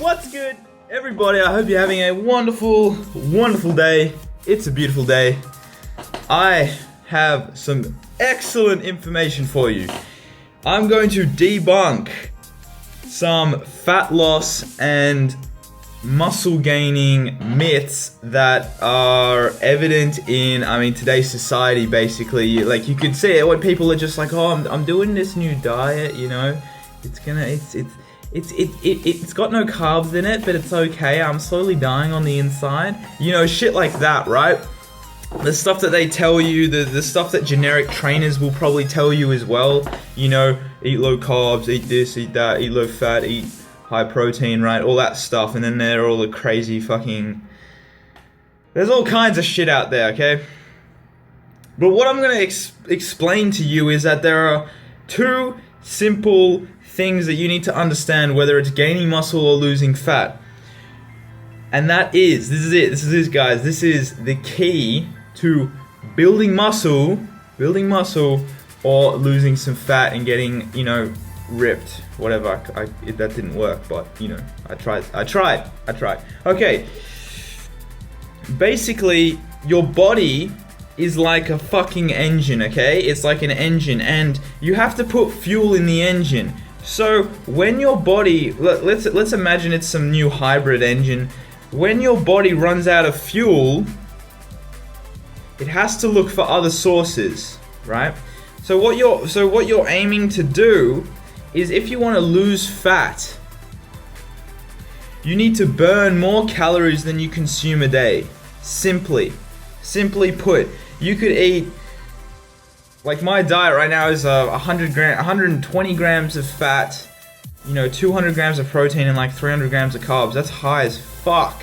What's good, everybody? I hope you're having a wonderful, wonderful day. It's a beautiful day. I have some excellent information for you. I'm going to debunk some fat loss and muscle gaining myths that are evident in, today's society. Basically, like, you could see it when people are just like, oh, I'm doing this new diet, you know, it's got no carbs in it, but it's okay, I'm slowly dying on the inside, you know, shit like that, right? The stuff that they tell you, the stuff that generic trainers will probably tell you as well, you know, eat low carbs, eat this, eat that, eat low fat, eat high protein, right? All that stuff. And then there are all the crazy fucking... There's all kinds of shit out there, okay? But what I'm going to explain to you is that there are two simple things that you need to understand, whether it's gaining muscle or losing fat. And this is it, guys. This is the key to building muscle or losing some fat and getting, you know, ripped, whatever. That didn't work, but you know, I tried. Okay, basically your body is like a fucking engine, okay? It's like an engine, and you have to put fuel in the engine. So when your body, let's imagine it's some new hybrid engine. When your body runs out of fuel, it has to look for other sources, right? So what you're aiming to do is, if you want to lose fat, you need to burn more calories than you consume a day. Simply put, you could eat, like my diet right now is 120 grams of fat, you know, 200 grams of protein and like 300 grams of carbs. That's high as fuck.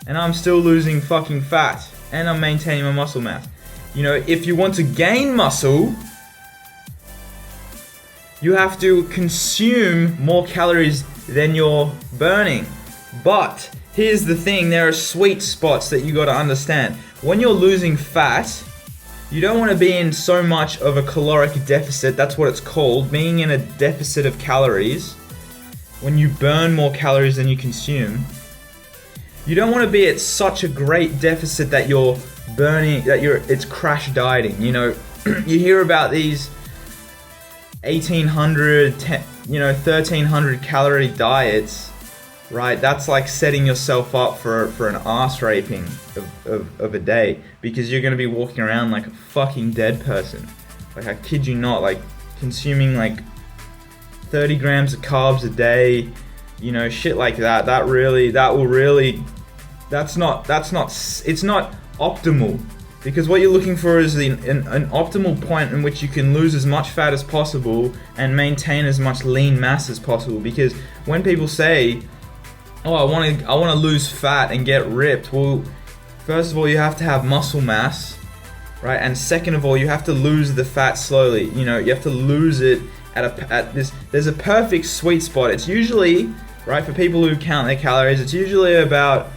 And I'm still losing fucking fat, and I'm maintaining my muscle mass. You know, if you want to gain muscle, you have to consume more calories than you're burning. But here's the thing, there are sweet spots that you gotta understand. When you're losing fat, you don't want to be in so much of a caloric deficit. That's what it's called, being in a deficit of calories. When you burn more calories than you consume, you don't want to be at such a great deficit that you're burning, it's crash dieting. You know, you hear about these 1800, 1300 calorie diets, right? That's like setting yourself up for an ass raping of a day, because you're going to be walking around like a fucking dead person. Like, I kid you not, like consuming like 30 grams of carbs a day, you know, shit like that. It's not optimal. Because what you're looking for is an optimal point in which you can lose as much fat as possible and maintain as much lean mass as possible. Because when people say, oh, I want to lose fat and get ripped, well, first of all, you have to have muscle mass, right? And second of all, you have to lose the fat slowly. You know, you have to lose it at this. There's a perfect sweet spot. It's usually, right, for people who count their calories, it's usually about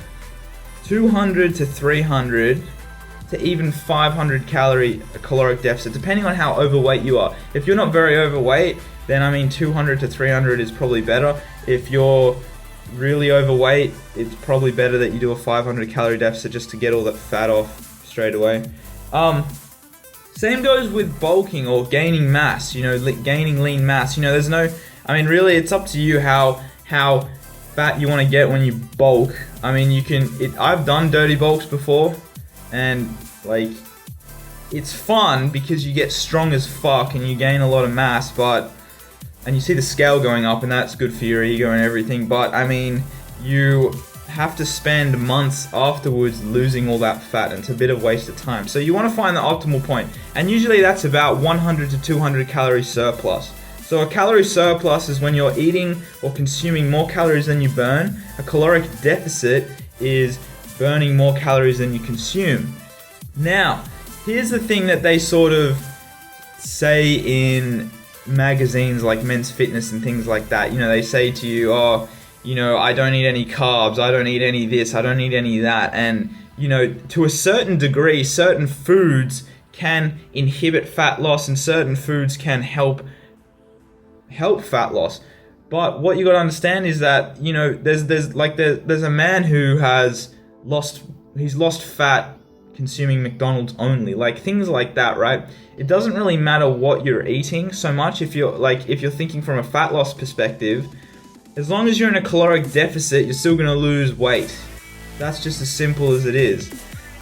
200 to 300 to even 500 caloric deficit, depending on how overweight you are. If you're not very overweight, then 200 to 300 is probably better. If you're really overweight, it's probably better that you do a 500 calorie deficit just to get all that fat off straight away. Same goes with bulking or gaining mass, you know, gaining lean mass. You know, there's no, really, it's up to you how fat you want to get when you bulk. I've done dirty bulks before, and like, it's fun because you get strong as fuck and you gain a lot of mass, and you see the scale going up, and that's good for your ego and everything, but you have to spend months afterwards losing all that fat, and it's a bit of waste of time. So you want to find the optimal point, and usually that's about 100 to 200 calorie surplus. So a calorie surplus is when you're eating or consuming more calories than you burn. A caloric deficit is burning more calories than you consume. Now, here's the thing that they sort of say in magazines like Men's Fitness and things like that. You know, they say to you, oh, you know, I don't eat any carbs, I don't eat any this, I don't eat any that. And, you know, to a certain degree, certain foods can inhibit fat loss and certain foods can help fat loss. But what you got to understand is that, you know, there's a man who has lost fat consuming McDonald's only, like things like that, right? It doesn't really matter what you're eating so much if you're thinking from a fat loss perspective. As long as you're in a caloric deficit, you're still going to lose weight. That's just as simple as it is.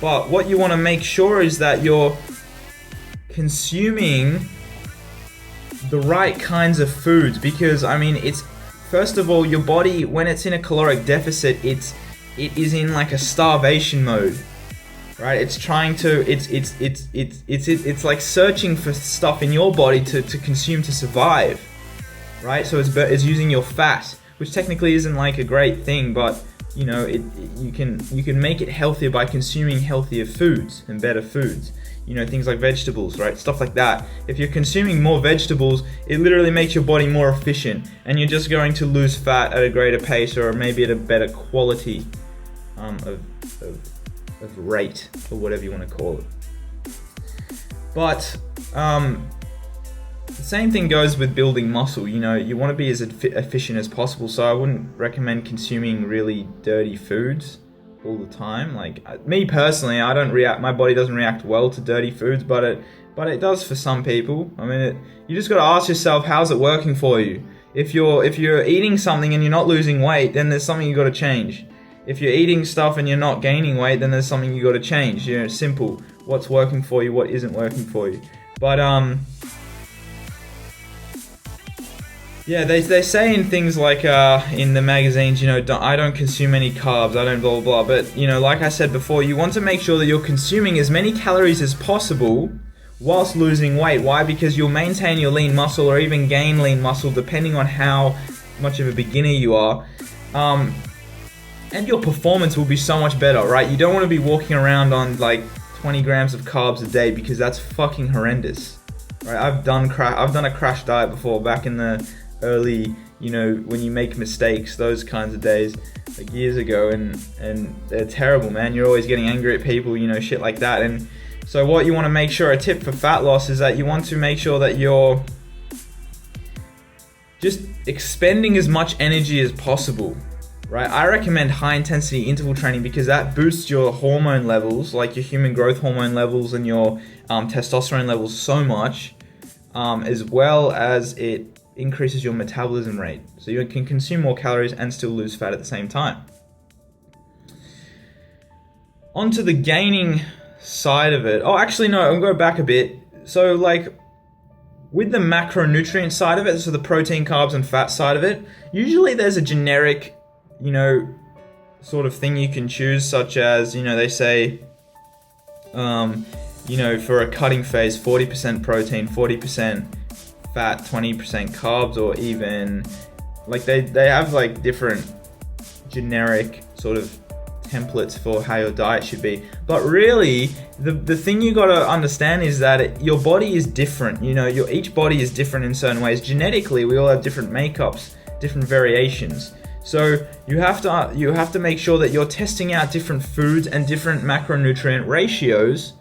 But what you want to make sure is that you're consuming the right kinds of foods, because I mean, it's, first of all, your body, when it's in a caloric deficit, it is in like a starvation mode, right? It's trying to, it's like searching for stuff in your body to consume to survive, right? So it's using your fat, which technically isn't like a great thing, but you know, you can make it healthier by consuming healthier foods and better foods. You know, things like vegetables, right? Stuff like that. If you're consuming more vegetables, it literally makes your body more efficient, and you're just going to lose fat at a greater pace, or maybe at a better quality of rate, or whatever you want to call it. But the same thing goes with building muscle. You know, you want to be as efficient as possible, so I wouldn't recommend consuming really dirty foods all the time. Like me personally, my body doesn't react well to dirty foods, but it does for some people. I mean, you just got to ask yourself, how's it working for you? If you're eating something and you're not losing weight, then there's something you got to change. If you're eating stuff and you're not gaining weight, then there's something you got to change. You know, it's simple. What's working for you, what isn't working for you. But yeah, they say in things like in the magazines, you know, I don't consume any carbs, I don't blah blah blah. But you know, like I said before, you want to make sure that you're consuming as many calories as possible whilst losing weight. Why? Because you'll maintain your lean muscle, or even gain lean muscle, depending on how much of a beginner you are. And your performance will be so much better, right? You don't want to be walking around on like 20 grams of carbs a day, because that's fucking horrendous, right? I've done a crash diet before, back in the early, you know, when you make mistakes, those kinds of days, like years ago, and they're terrible, man. You're always getting angry at people, you know, shit like that. And so what you want to make sure, a tip for fat loss, is that you want to make sure that you're just expending as much energy as possible, right? I recommend high intensity interval training, because that boosts your hormone levels, like your human growth hormone levels and your testosterone levels so much, as well as it increases your metabolism rate, so you can consume more calories and still lose fat at the same time. Onto the gaining side of it. Oh, actually no, I'll go back a bit. So like with the macronutrient side of it, so the protein, carbs, and fat side of it, usually there's a generic, you know, sort of thing you can choose, such as, you know, they say, you know, for a cutting phase, 40% protein, 40% fat, 20% carbs, or even like they have like different generic sort of templates for how your diet should be. But really, the thing you got to understand is that your body is different. You know, each body is different in certain ways. Genetically, we all have different makeups, different variations. So you have to make sure that you're testing out different foods and different macronutrient ratios,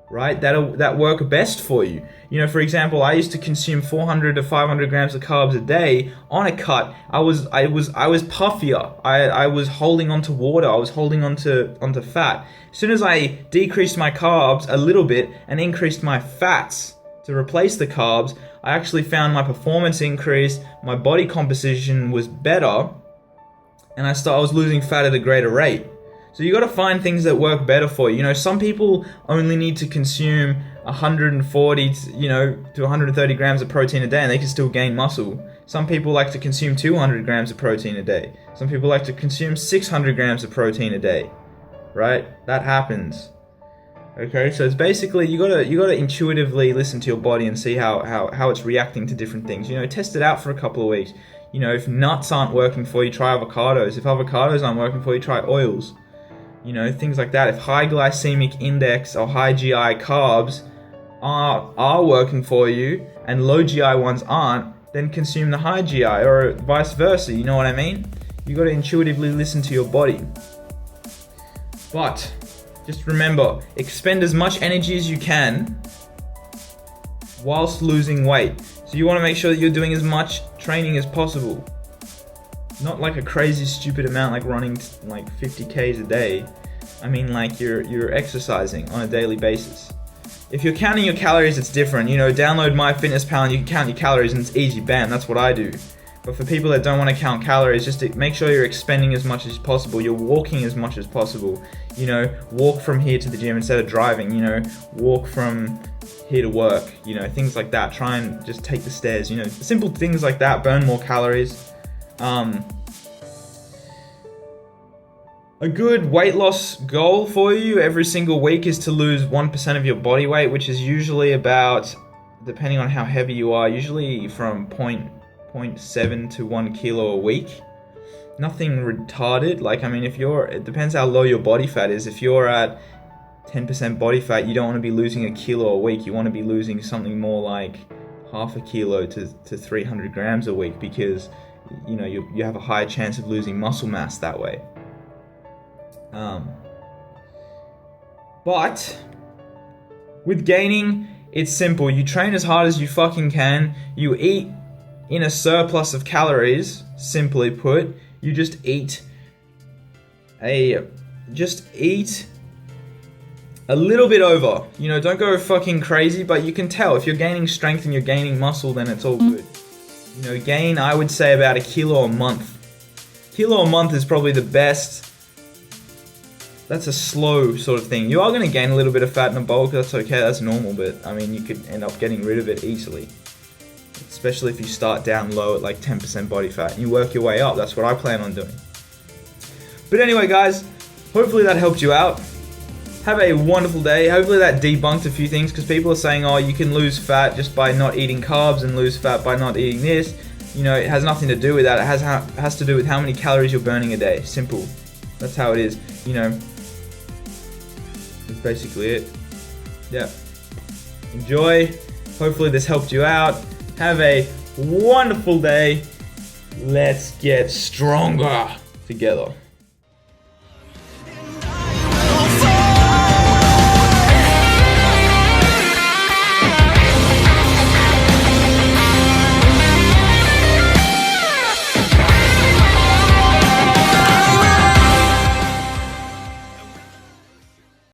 right, that work best for you. You know, for example, I used to consume 400 to 500 grams of carbs a day on a cut. I was puffier. I was holding onto water. I was holding onto fat. As soon as I decreased my carbs a little bit and increased my fats to replace the carbs, I actually found my performance increased, my body composition was better, and I was losing fat at a greater rate. So you got to find things that work better for you. You know, some people only need to consume 140 to 130 grams of protein a day, and they can still gain muscle. Some people like to consume 200 grams of protein a day. Some people like to consume 600 grams of protein a day, right? That happens. Okay, so it's basically you gotta intuitively listen to your body and see how it's reacting to different things. You know, test it out for a couple of weeks. You know, if nuts aren't working for you, try avocados. If avocados aren't working for you, try oils. You know, things like that. If high glycemic index or high GI carbs are working for you and low GI ones aren't, then consume the high GI, or vice versa. You know what I mean? You got to intuitively listen to your body. But just remember, expend as much energy as you can whilst losing weight. So you want to make sure that you're doing as much training as possible. Not like a crazy stupid amount like running like 50 Ks a day. I mean like you're exercising on a daily basis. If you're counting your calories, it's different. You know, download MyFitnessPal and you can count your calories and it's easy, bam, that's what I do. But for people that don't want to count calories, just to make sure you're expending as much as possible, you're walking as much as possible. You know, walk from here to the gym instead of driving, you know, walk from here to work, you know, things like that. Try and just take the stairs, you know, simple things like that burn more calories. A good weight loss goal for you every single week is to lose 1% of your body weight, which is usually about, depending on how heavy you are, usually from 0.7 to 1 kilo a week. Nothing retarded. Like, I mean, it depends how low your body fat is. If you're at 10% body fat, you don't want to be losing a kilo a week. You want to be losing something more like half a kilo to 300 grams a week, because, you know, you have a higher chance of losing muscle mass that way. But with gaining, it's simple. You train as hard as you fucking can. You eat in a surplus of calories, simply put. You just eat a little bit over. You know, don't go fucking crazy, but you can tell if you're gaining strength and you're gaining muscle, then it's all good. You know, gain, I would say, about a kilo a month. Kilo a month is probably the best. That's a slow sort of thing. You are going to gain a little bit of fat in a bulk. That's okay. That's normal. But, I mean, you could end up getting rid of it easily. Especially if you start down low at like 10% body fat. And you work your way up. That's what I plan on doing. But anyway, guys, hopefully that helped you out. Have a wonderful day. Hopefully that debunked a few things, because people are saying, oh, you can lose fat just by not eating carbs and lose fat by not eating this. You know, it has nothing to do with that. It has to do with how many calories you're burning a day. Simple. That's how it is. You know, that's basically it. Yeah. Enjoy. Hopefully this helped you out. Have a wonderful day. Let's get stronger together.